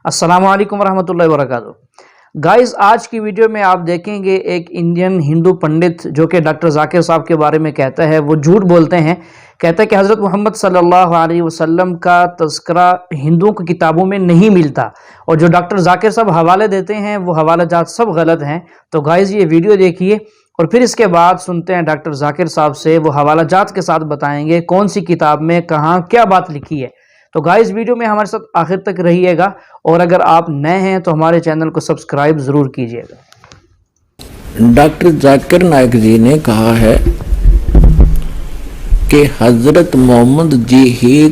अस्सलामु अलैकुम वरहमतुल्लाहि वबरकातुहू। गाइस, आज की वीडियो में आप देखेंगे एक इंडियन हिंदू पंडित जो कि डॉक्टर जाकिर साहब के बारे में कहता है। वो झूठ बोलते हैं। कहता है कि हज़रत मोहम्मद सल्लल्लाहु अलैहि वसल्लम का तज़किरा हिंदुओं की किताबों में नहीं मिलता, और जो डॉक्टर जाकिर साहब हवाले देते हैं वो हवाला जात सब गलत हैं। तो गाइस, ये वीडियो देखिए और फिर इसके बाद सुनते हैं डॉक्टर जाकिर साहब से। वो हवाला जात के साथ बताएंगे कौन सी किताब में कहाँ क्या बात लिखी है। तो गाइस, वीडियो में हमारे साथ आखिर तक रहिएगा, और अगर आप नए हैं तो हमारे चैनल को सब्सक्राइब ज़रूर कीजिएगा। डॉक्टर जाकिर नाइक जी ने कहा है कि हजरत मोहम्मद जी ही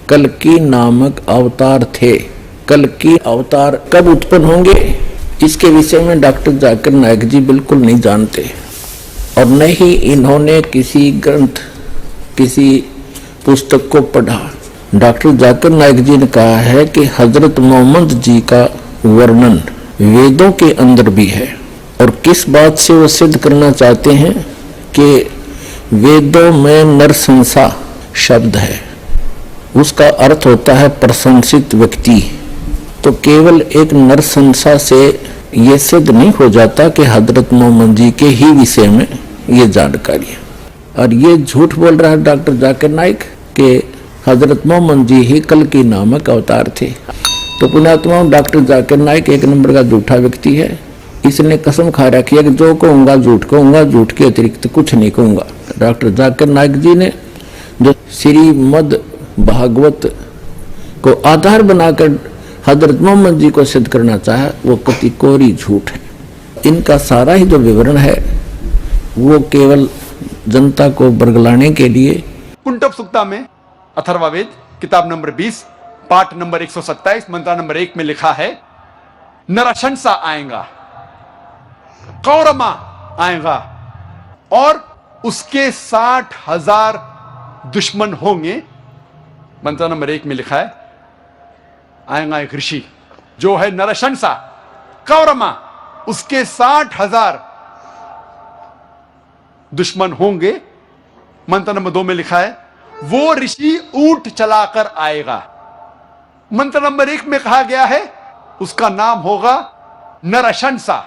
कल्कि नामक अवतार थे। कल्कि अवतार कब उत्पन्न होंगे, इसके विषय में डॉक्टर जाकिर नाइक जी बिल्कुल नहीं जानते, और न ही इन्होंने किसी ग्रंथ किसी पुस्तक को पढ़ा। डॉक्टर जाकिर नाइक जी ने कहा है कि हजरत मोहम्मद जी का वर्णन वेदों के अंदर भी है, और किस बात से वो सिद्ध करना चाहते हैं कि वेदों में नरसंसा शब्द है, उसका अर्थ होता है प्रशंसित व्यक्ति। तो केवल एक नरसंसा से ये सिद्ध नहीं हो जाता कि हजरत मोहम्मद जी के ही विषय में ये जानकारी है। और ये झूठ बोल रहा है डॉक्टर जाकिर नाइक कि हजरत मोहम्मद जी ही कल्कि नामक अवतार थे। तो पुण्यात्मा, डॉक्टर जाकिर नाइक एक नंबर का झूठा व्यक्ति है। इसने कसम खा रखी है कि जो कहूँगा झूठ कहूँगा, झूठ के अतिरिक्त कुछ नहीं कहूँगा। डॉक्टर जाकिर नाइक जी ने जो श्रीमद् भागवत को आधार बनाकर हजरत मोहम्मद जी को सिद्ध करना चाहा, वो कति कोरी झूठ है। इनका सारा ही जो विवरण है वो केवल जनता को बरगलाने के लिए। कुंटप सुक्ता में अथर्ववेद किताब नंबर 20 पाठ नंबर 127 मंत्र नंबर 1 में लिखा है, नरशंसा आएगा, कौरमा आएगा और उसके 60,000 दुश्मन होंगे। मंत्र नंबर 1 में लिखा है, आएगा एक ऋषि जो है नरशंसा, कौरमा, उसके 60,000 दुश्मन होंगे। मंत्र नंबर 2 में लिखा है, वो ऋषि ऊंट चलाकर आएगा। मंत्र नंबर 1 में कहा गया है उसका नाम होगा नरशंसा।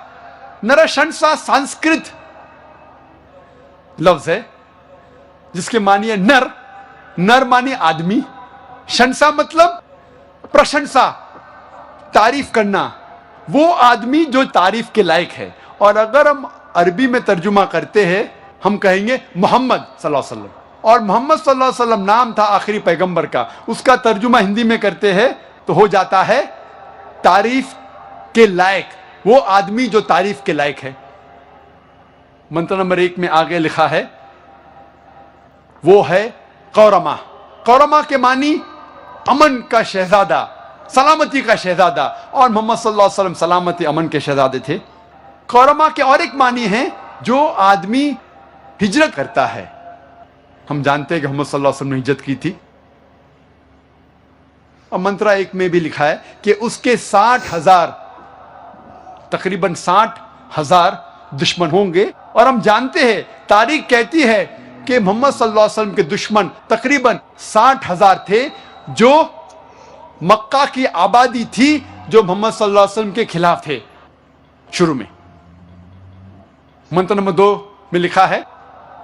नरशंसा संस्कृत लफ्ज है जिसके मानिए नर, नर मानिए आदमी, शंसा मतलब प्रशंसा, तारीफ करना, वो आदमी जो तारीफ के लायक है। और अगर हम अरबी में तर्जुमा करते हैं, हम कहेंगे मोहम्मद सल्लल्लाहु अलैहि वसल्लम, और मोहम्मद सल्लल्लाहु अलैहि वसल्लम नाम था आखिरी पैगंबर का। उसका तर्जुमा हिंदी में करते हैं तो हो जाता है तारीफ के लायक, वो आदमी जो तारीफ के लायक है। मंत्र नंबर 1 में आगे लिखा है, वो है कौरमा। कौरमा के मानी अमन का शहजादा, सलामती का शहजादा, और मोहम्मद सल्लल्लाहु अलैहि वसल्लम सलामती अमन के शहजादे थे। कौरमा के और एक मानी है जो आदमी हिजरत करता है। हम जानते हैं कि मोहम्मद सल्लल्लाहु अलैहि वसल्लम ने हिजरत की थी। और मंत्र 1 में भी लिखा है कि उसके 60,000 तकरीबन 60,000 दुश्मन होंगे। और हम जानते हैं, तारीख कहती है कि मोहम्मद सल्लल्लाहु अलैहि वसल्लम के दुश्मन तकरीबन 60,000 थे, जो मक्का की आबादी थी जो मोहम्मद सल्लल्लाहु अलैहि वसल्लम के खिलाफ थे शुरू में। मंत्र नंबर 2 में लिखा है,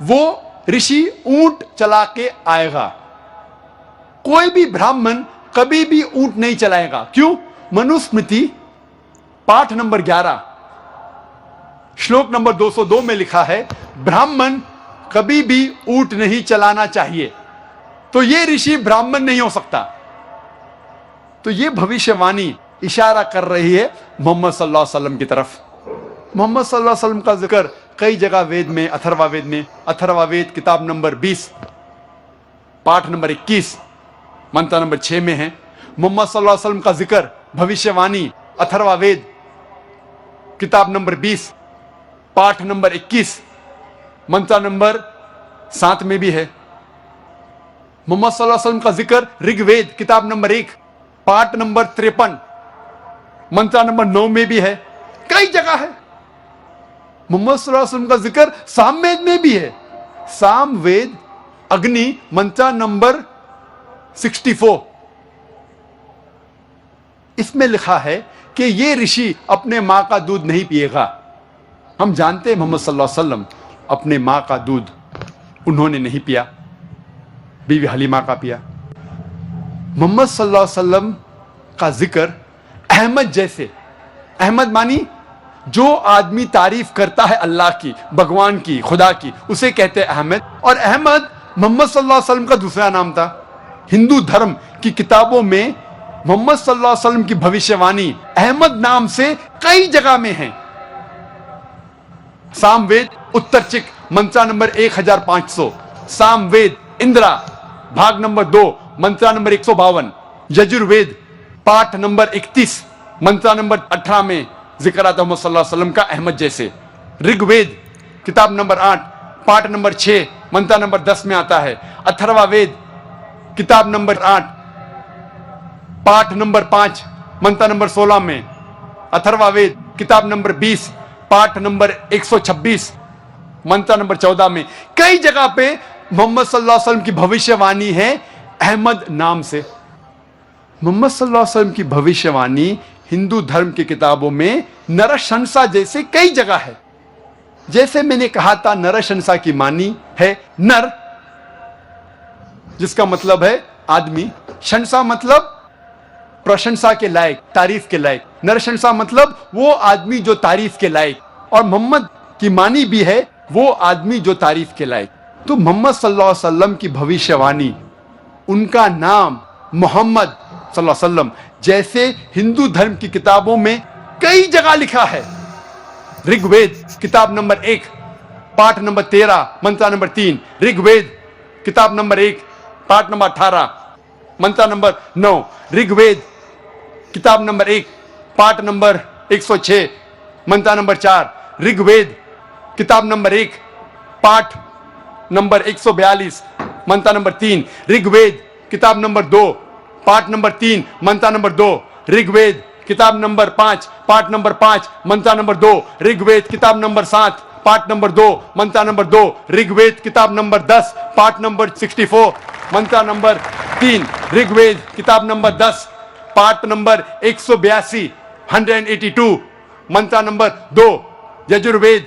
वो ऋषि ऊंट चला के आएगा। कोई भी ब्राह्मण कभी भी ऊंट नहीं चलाएगा। क्यों? मनुस्मृति पाठ नंबर 11 श्लोक नंबर 202 में लिखा है, ब्राह्मण कभी भी ऊंट नहीं चलाना चाहिए। तो ये ऋषि ब्राह्मण नहीं हो सकता। तो ये भविष्यवाणी इशारा कर रही है मोहम्मद सल्लल्लाहु अलैहि वसल्लम की तरफ। मोहम्मद सल्लल्लाहु अलैहि वसल्लम का जिक्र कई जगह वेद में, अथर्ववेद में, अथर्ववेद किताब नंबर 20 पाठ नंबर 21 मंत्र नंबर 6 में है। मोहम्मद सल्लल्लाहु अलैहि वसल्लम का जिक्र भविष्यवाणी अथर्ववेद किताब नंबर 20 पाठ नंबर 21 मंत्र नंबर 7 में भी है। मोहम्मद सल्लल्लाहु अलैहि वसल्लम का जिक्र ऋग्वेद किताब नंबर 1 पाठ नंबर 53 मंत्र नंबर 9 में भी है। कई जगह है। मोहम्मद सल्लल्लाहु अलैहि वसल्लम का जिक्र सामवेद में भी है। सामवेद अग्नि मंत्र नंबर 64 इसमें लिखा है कि ये ऋषि अपने माँ का दूध नहीं पिएगा। हम जानते हैं मोहम्मद सल्लल्लाहु अलैहि वसल्लम अपने माँ का दूध उन्होंने नहीं पिया, बीवी हलीमा का पिया। मोहम्मद सल्लल्लाहु अलैहि वसल्लम का जिक्र अहमद जैसे, अहमद मानी जो आदमी तारीफ करता है अल्लाह की, भगवान की, खुदा की, उसे कहते हैं अहमद। और अहमद मोहम्मद सल्लल्लाहु अलैहि वसल्लम का दूसरा नाम था। हिंदू धर्म की किताबों में मोहम्मद सल्लल्लाहु अलैहि वसल्लम की भविष्यवाणी अहमद नाम से कई जगह में है। सामवेद उत्तरचिक मंत्रा नंबर 1500, सामवेद इंद्रा भाग नंबर 2 मंत्रा नंबर 152, यजुर्वेद पाठ नंबर 31 मंत्रा नंबर 18 में जिक्र आता है मोहम्मद सल्लल्लाहु अलैहि वसल्लम का अहमद जैसे। ऋग्वेद किताब नंबर 8 पाठ नंबर 6 मंत्रा नंबर 10 में आता है। अथर्वा वेद किताब नंबर 8 पाठ नंबर 5 मंत्रा नंबर 16 में। अथर्वा वेद किताब नंबर 20 पाठ नंबर 126 मंत्रा नंबर 14 में। कई जगह पे मोहम्मद सल्लल्लाहु अलैहि वसल्लम की भविष्यवाणी है अहमद नाम से। मोहम्मद सल्लल्लाहु अलैहि वसल्लम की भविष्यवाणी हिंदू धर्म की किताबों में नरशंसा जैसे कई जगह है। जैसे मैंने कहा था, नरशंसा की मानी है नर, जिसका मतलब है आदमी। शंसा मतलब प्रशंसा के लायक, तारीफ के लायक। नरशंसा मतलब वो आदमी जो तारीफ के लायक। और मोहम्मद की मानी भी है वो आदमी जो तारीफ के लायक। तो मोहम्मद सल्लल्लाहु अलैहि वसल्लम की भविष्यवाणी, उनका नाम मोहम्मद सल्लल्लाहु अलैहि वसल्लम जैसे हिंदू धर्म की किताबों में कई जगह लिखा है। ऋग्वेद किताब नंबर 1 पाठ नंबर 13 मंत्रा नंबर 3, ऋग्वेद किताब नंबर 1 पाठ नंबर 18 मंत्रा नंबर 9, ऋग्वेद किताब नंबर 1 पाठ नंबर 106 मंत्रा नंबर 4, ऋग्वेद किताब नंबर 1 पाठ नंबर 142 मंत्रा नंबर 3, ऋग्वेद किताब नंबर 2 पाठ नंबर 3 मंत्रा नंबर 2, ऋग्वेद किताब नंबर 5 पाठ नंबर 5 मंत्रा नंबर 2, ऋग्वेद किताब नंबर 7 पाठ नंबर 2 मंत्रा नंबर 2, ऋग्वेद किताब नंबर 10 पाठ नंबर 64 मंत्रा नंबर 3, ऋग्वेद किताब नंबर 10 पाठ नंबर 182 182 मंत्रा नंबर 2, यजुर्वेद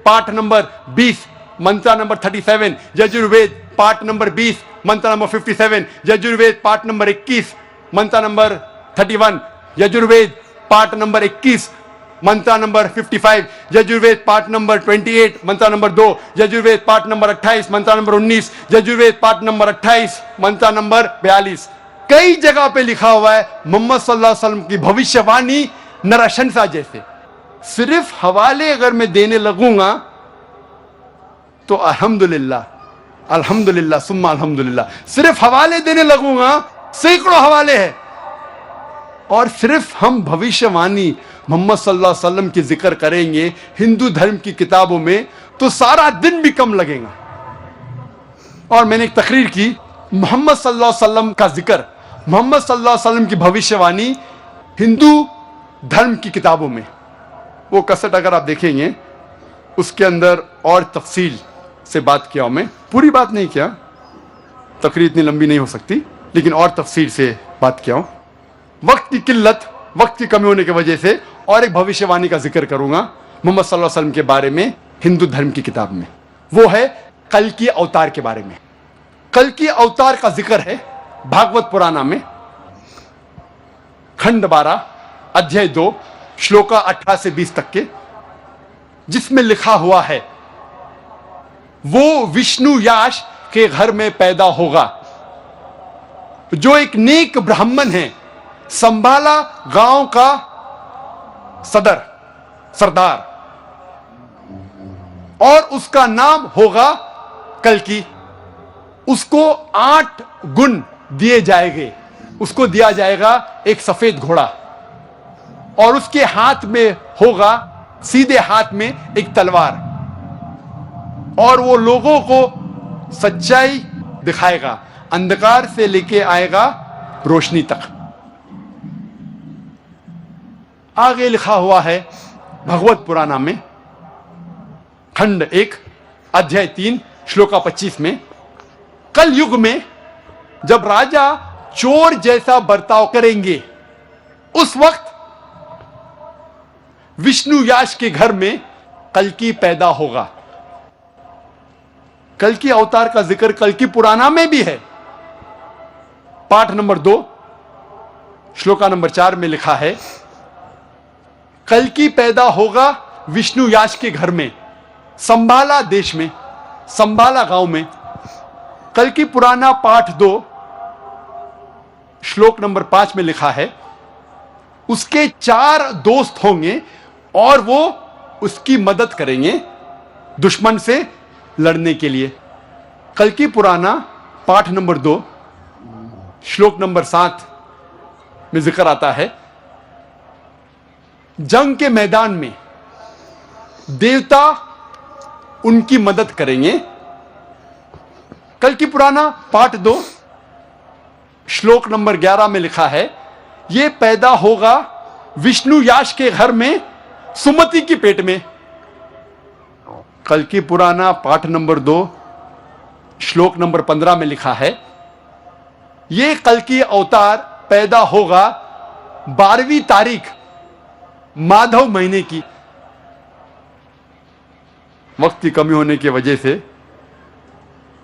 पाठ नंबर 20 मंत्रा नंबर 37, यजुर्वेद पाठ नंबर 20 मंत्रा नंबर 57, यजुर्वेद पाठ नंबर 21 मंत्रा नंबर 31, यजुर्वेद पाठ नंबर 21 मंत्रा नंबर 55, यजुर्वेद पाठ नंबर 28 मंत्रा नंबर 2, यजुर्वेद पाठ नंबर 28 मंत्रा नंबर 19, यजुर्वेद पाठ नंबर 28 मंत्रा नंबर 42। कई जगह पे लिखा हुआ है मोहम्मद सल्लल्लाहु अलैहि वसल्लम की भविष्यवाणी नरशंसा जैसे। सिर्फ हवाले अगर मैं देने लगूंगा तो अल्हम्दुलिल्लाह अल्हम्दुलिल्लाह सुम्मा अल्हम्दुलिल्लाह, सिर्फ हवाले देने लगूंगा सैकड़ों हवाले हैं। और सिर्फ हम भविष्यवाणी मोहम्मद सल्लल्लाहु अलैहि वसल्लम की जिक्र करेंगे हिंदू धर्म की किताबों में तो सारा दिन भी कम लगेगा। और मैंने एक तकरीर की, मोहम्मद सल्लल्लाहु अलैहि वसल्लम का जिक्र, मोहम्मद सल्लल्लाहु अलैहि वसल्लम की भविष्यवाणी हिंदू धर्म की किताबों में, वो कसट अगर आप देखेंगे उसके अंदर और तफसील से बात किया। मैं पूरी बात नहीं किया, तकरीर इतनी लंबी नहीं हो सकती, लेकिन और तफसील से बात किया हूं। वक्त की किल्लत, वक्त की कमी होने की वजह से और एक भविष्यवाणी का जिक्र करूंगा मोहम्मद सल्लल्लाहु अलैहि वसल्लम के बारे में हिंदू धर्म की किताब में। वो है कल की अवतार के बारे में। कल की अवतार का जिक्र है भागवत पुराना में खंड 12 अध्याय 2 श्लोका 18 से 20 तक के, जिसमें लिखा हुआ है वो विष्णु याश के घर में पैदा होगा जो एक नेक ब्राह्मण है, संभाला गांव का सरदार, और उसका नाम होगा कल्कि। उसको 8 गुण दिए जाएंगे। उसको दिया जाएगा एक सफेद घोड़ा और उसके हाथ में होगा, सीधे हाथ में एक तलवार, और वो लोगों को सच्चाई दिखाएगा, अंधकार से लेके आएगा रोशनी तक। आगे लिखा हुआ है भगवत पुराना में खंड 1 अध्याय 3 श्लोका 25 में, कल युग में जब राजा चोर जैसा बर्ताव करेंगे, उस वक्त विष्णु याश के घर में कल्कि पैदा होगा। कल्कि अवतार का जिक्र कल्कि पुराना में भी है। पाठ नंबर 2 श्लोका नंबर 4 में लिखा है, कल्कि पैदा होगा विष्णु याश के घर में, संभाला देश में, संभाला गांव में। कल्कि पुराना पाठ 2 श्लोक नंबर 5 में लिखा है, उसके 4 दोस्त होंगे और वो उसकी मदद करेंगे दुश्मन से लड़ने के लिए। कल्कि पुराना पाठ नंबर 2 श्लोक नंबर 7 में जिक्र आता है, जंग के मैदान में देवता उनकी मदद करेंगे। कल्कि पुराना पाठ 2 श्लोक नंबर 11 में लिखा है, यह पैदा होगा विष्णु याश के घर में सुमति की पेट में। कल्कि पुराना पाठ नंबर 2 श्लोक नंबर 15 में लिखा है, यह कल्कि अवतार पैदा होगा 12वीं तारीख माधव महीने की। वक्त की कमी होने की वजह से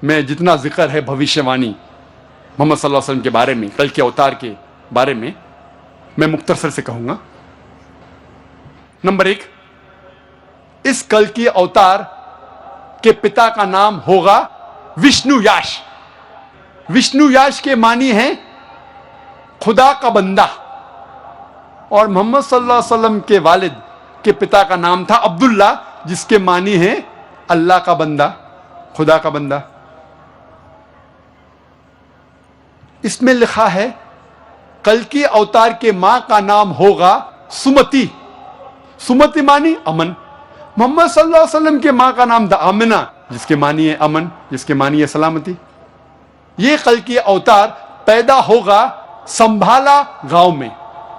मैं जितना जिक्र है भविष्यवाणी मोहम्मद सल्लल्लाहु अलैहि वसल्लम के बारे में, कल्कि अवतार के बारे में, मैं मुख्तसर से कहूंगा। नंबर 1, इस कल्कि अवतार के पिता का नाम होगा विष्णु याश। विष्णु याश के मानी हैं खुदा का बंदा, और मोहम्मद सल्लल्लाहु अलैहि वसल्लम के वालिद के पिता का नाम था अब्दुल्ला, जिसके मानी है अल्लाह का बंदा, खुदा का बंदा। इसमें लिखा है कल्कि अवतार के मां का नाम होगा सुमति। सुमति मानी अमन। मोहम्मद सल्लल्लाहु अलैहि वसल्लम के मां का नाम था आमिना, जिसके मानी है अमन, जिसके मानी है सलामती। यह कल्कि अवतार पैदा होगा संभाला गांव में।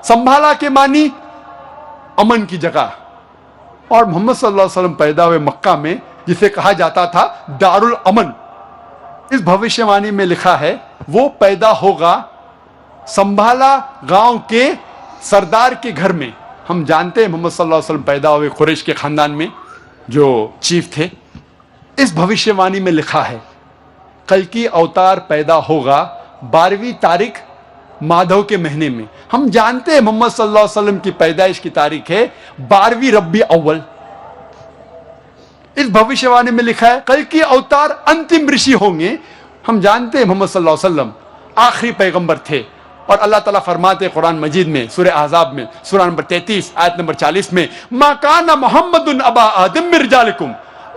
संभाला के मानी अमन की जगह, और मोहम्मद सल्लल्लाहु अलैहि वसल्लम पैदा हुए मक्का में, जिसे कहा जाता था दारुल अमन। इस भविष्यवाणी में लिखा है वो पैदा होगा संभाला गांव के सरदार के घर में। हम जानते हैं मोहम्मद सल्लल्लाहु अलैहि वसल्लम पैदा हुए कुरैश के खानदान में, जो चीफ थे। इस भविष्यवाणी में लिखा है कल्कि अवतार पैदा होगा 12वीं तारीख माधव के महीने में। हम जानते हैं मोहम्मद सल्लल्लाहु अलैहि वसल्लम की पैदाइश की तारीख है 12वीं रब्बी अव्वल। इस भविष्यवाणी में लिखा है कल्कि अवतार अंतिम ऋषि होंगे। हम जानते हैं मोहम्मद सल्लल्लाहु अलैहि वसल्लम आखिरी पैगंबर थे, और अल्लाह ताला फरमाते हैं कुरान मजीद में सूरह अहज़ाब में सूरह नंबर 33 आयत नंबर 40 में, मा काना मुहम्मदुन अबा आदम मिन रिजालिकुम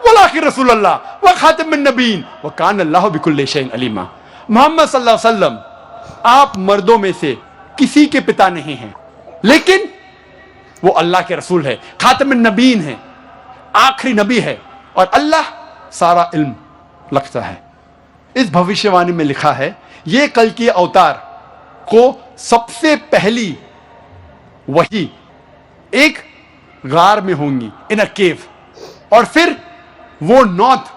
वलाकिन रसूलुल्लाह व खातिमुन नबीन व काना अल्लाहु बिकुल्लि शैइन अलीमा। मोहम्मद सल्लल्लाहु अलैहि वसल्लम आप मर्दों में से किसी के पिता नहीं हैं, लेकिन वो अल्लाह के रसूल है, खातिमुन नबीन है, आखिरी नबी है, और अल्लाह सारा इल्म रखता है। इस भविष्यवाणी में लिखा है ये कल्कि अवतार को सबसे पहली वही एक गार में होंगी, इन अ केव, और फिर वो नॉर्थ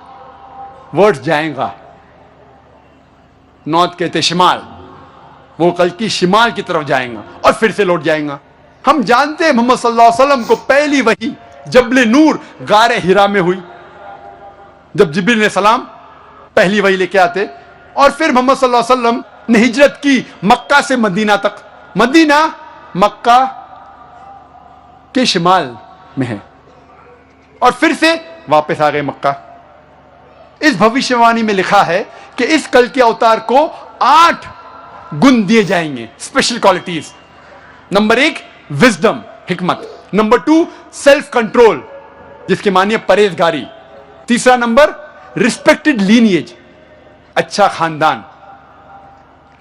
वर्ड जाएगा। नॉर्थ कहते शिमाल, वो कल्कि शिमाल की तरफ जाएगा और फिर से लौट जाएगा। हम जानते हैं मोहम्मद सल्लल्लाहु अलैहि वसल्लम को पहली वही जबले नूर गारे हिरा में हुई, जब जिब्रील ने सलाम पहली वही लेके आते, और फिर मोहम्मद सल्लल्लाहु अलैहि वसल्लम ने हिजरत की मक्का से मदीना तक। मदीना मक्का के शिमाल में है, और फिर से वापस आ गए मक्का। इस भविष्यवाणी में लिखा है कि इस कल्कि अवतार को 8 गुण दिए जाएंगे, स्पेशल क्वालिटीज। नंबर 1 विजडम, हिकमत। नंबर 2 सेल्फ कंट्रोल, जिसके मानिए परहेजगारी। तीसरा नंबर रिस्पेक्टेड लीनिएज, अच्छा खानदान।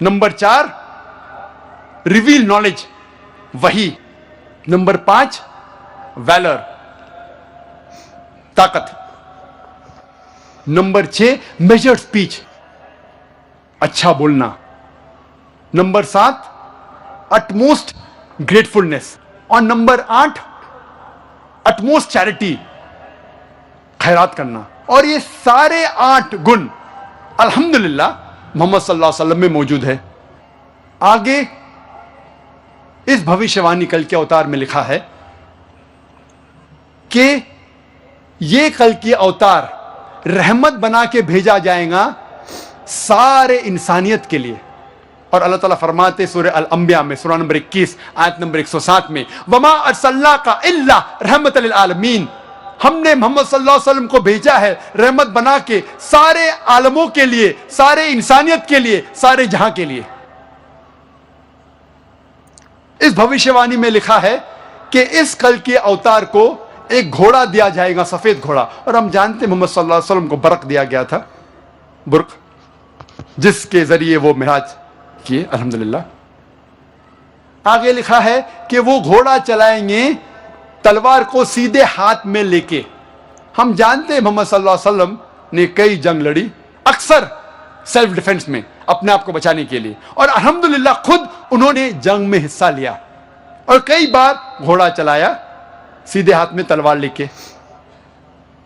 नंबर 4 रिवील नॉलेज, वही। नंबर 5 वैलर, ताकत। नंबर 6 मेजर्ड स्पीच, अच्छा बोलना। नंबर 7 अटमोस्ट ग्रेटफुलनेस, और नंबर 8 अटमोस्ट चैरिटी, खैरात करना। और ये सारे 8 गुण अल्हम्दुलिल्लाह मोहम्मद सल्लल्लाहु अलैहि वसल्लम में मौजूद है। आगे इस भविष्यवाणी कल के अवतार में लिखा है कि ये कल की अवतार रहमत बना के भेजा जाएगा सारे इंसानियत के लिए। और अल्लाह ताला फरमाते सूरह अल अंबिया में सूरह नंबर 21 आयत नंबर 107 में, वमा अरसलनाका इल्ला रहमतल लिल आलमीन, हमने मोहम्मद सल्लल्लाहु अलैहि वसल्लम को भेजा है रहमत बना के सारे आलमों के लिए, सारे इंसानियत के लिए, सारे जहां के लिए। इस भविष्यवाणी में लिखा है कि इस कल के अवतार को एक घोड़ा दिया जाएगा, सफेद घोड़ा। और हम जानते हैं मोहम्मद सल्लल्लाहु अलैहि वसल्लम को बरक दिया गया था, बुर्क, जिसके जरिए वो मिराज किए, अल्हम्दुलिल्लाह। आगे लिखा है कि वो घोड़ा चलाएंगे तलवार को सीधे हाथ में लेके। हम जानते हैं मोहम्मद सल्लल्लाहु अलैहि वसल्लम ने कई जंग लड़ी, अक्सर सेल्फ डिफेंस में, अपने आप को बचाने के लिए, और अल्हम्दुलिल्लाह खुद उन्होंने जंग में हिस्सा लिया और कई बार घोड़ा चलाया सीधे हाथ में तलवार लेके।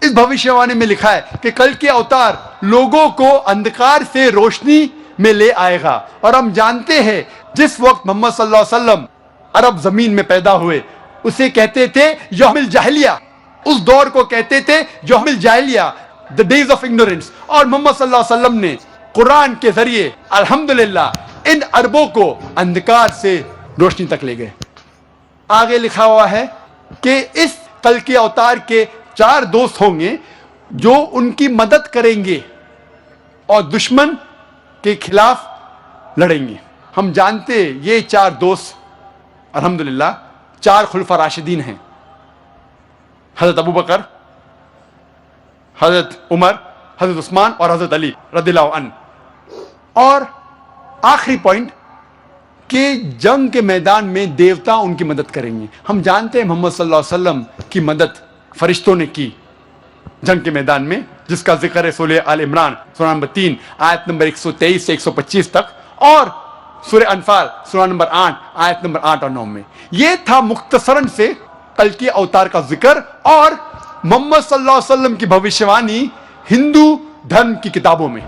इस भविष्यवाणी में लिखा है कि कल के अवतार लोगों को अंधकार से रोशनी में ले आएगा। और हम जानते हैं जिस वक्त मोहम्मद सल्लल्लाहु अलैहि वसल्लम अरब जमीन में पैदा हुए उसे कहते थे यौमिल जाहिलिया, उस दौर को कहते थे यौमिल जाहिलिया, द डेज ऑफ इग्नोरेंस। और मोहम्मद सल्लल्लाहु अलैहि वसल्लम ने कुरान के जरिए अल्हम्दुलिल्लाह इन अरबों को अंधकार से रोशनी तक ले गए। आगे लिखा हुआ है कि इस कल के अवतार के 4 दोस्त होंगे जो उनकी मदद करेंगे और दुश्मन के खिलाफ लड़ेंगे। हम जानते ये 4 दोस्त अल्हम्दुलिल्लाह 4 खुलफा राशिदीन हैं, हजरत अबू बकर, हजरत उमर, हजरत उस्मान और हजरत अली रदियल्लाहु अन्हु। और आखिरी पॉइंट कि जंग के मैदान में देवता उनकी मदद करेंगे। हम जानते हैं मोहम्मद सल्लल्लाहु अलैहि वसल्लम की मदद फरिश्तों ने की जंग के मैदान में, जिसका जिक्र है सूरह आल इमरान सूरह नंबर 3 आयत नंबर 123 से 125 तक, और सूरह अनफाल सूरह नंबर 8 आयत नंबर 8 और 9 में। यह था मुख्तसरन से कल के अवतार का जिक्र और मोहम्मद सल्लल्लाहु अलैहि वसल्लम की भविष्यवाणी हिंदू धर्म की किताबों में।